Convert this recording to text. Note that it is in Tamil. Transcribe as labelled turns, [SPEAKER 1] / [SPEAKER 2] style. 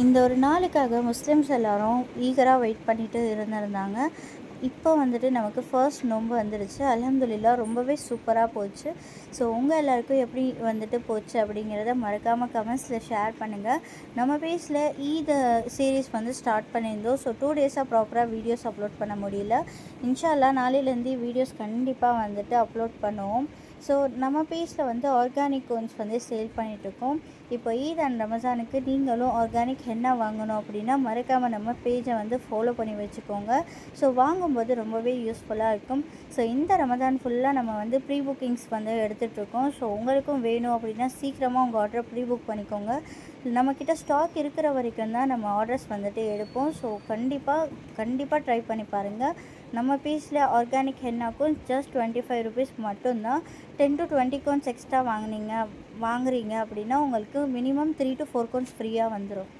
[SPEAKER 1] இந்த ஒரு நாளுக்காக முஸ்லிம்ஸ் எல்லாரும் ஈகராக வெயிட் பண்ணிட்டு இருந்திருந்தாங்க. இப்போ வந்துட்டு நமக்கு ஃபர்ஸ்ட் நோன்பு வந்துடுச்சு. அல்ஹம்துலில்லாஹ் ரொம்பவே சூப்பராக போச்சு. ஸோ உங்கள் எல்லாருக்கும் எப்படி வந்துட்டு போச்சு அப்படிங்கிறத மறக்காமல் கமெண்ட்ஸில் ஷேர் பண்ணுங்கள். நம்ம பேஜில் ஈத் சீரீஸ் வந்து ஸ்டார்ட் பண்ணியிருந்தோம். ஸோ 2 டேஸாக ப்ராப்பராக வீடியோஸ் அப்லோட் பண்ண முடியல. இன்ஷா அல்லாஹ் நாளையிலேருந்து வீடியோஸ் கண்டிப்பாக வந்துட்டு அப்லோட் பண்ணுவோம். ஸோ நம்ம பேஜில் வந்து ஆர்கானிக் கோன்ஸ் வந்து சேல் பண்ணிகிட்ருக்கோம். இப்போ ஈத் அண்ட் ரமஸானுக்கு நீங்களும் ஆர்கானிக் ஹென்னா வாங்கணும் அப்படின்னா மறக்காமல் நம்ம பேஜை வந்து ஃபாலோ பண்ணி வச்சுக்கோங்க. ஸோ வாங்கும்போது ரொம்பவே யூஸ்ஃபுல்லாக இருக்கும். ஸோ இந்த ரமதான் ஃபுல்லாக நம்ம வந்து ப்ரீ புக்கிங்ஸ் வந்து எடுத்துகிட்ருக்கோம். ஸோ உங்களுக்கும் வேணும் அப்படின்னா சீக்கிரமாக உங்கள் ஆர்டரை ப்ரீ புக் பண்ணிக்கோங்க. நம்மக்கிட்ட ஸ்டாக் இருக்கிற வரைக்கும் தான் நம்ம ஆர்டர்ஸ் வந்துட்டு எடுப்போம். ஸோ கண்டிப்பாக ட்ரை பண்ணி பாருங்கள். நம்ம பேஜில் ஆர்கானிக் ஹென்னாக்கும் ஜஸ்ட் 25 ருபீஸ் மட்டும்தான். 10 to 20 கோன்ஸ் எக்ஸ்ட்ரா வாங்குறீங்க அப்படின்னா உங்களுக்கு மினிமம் 3 to 4 கோன்ஸ் ஃப்ரீயாக வந்துடும்.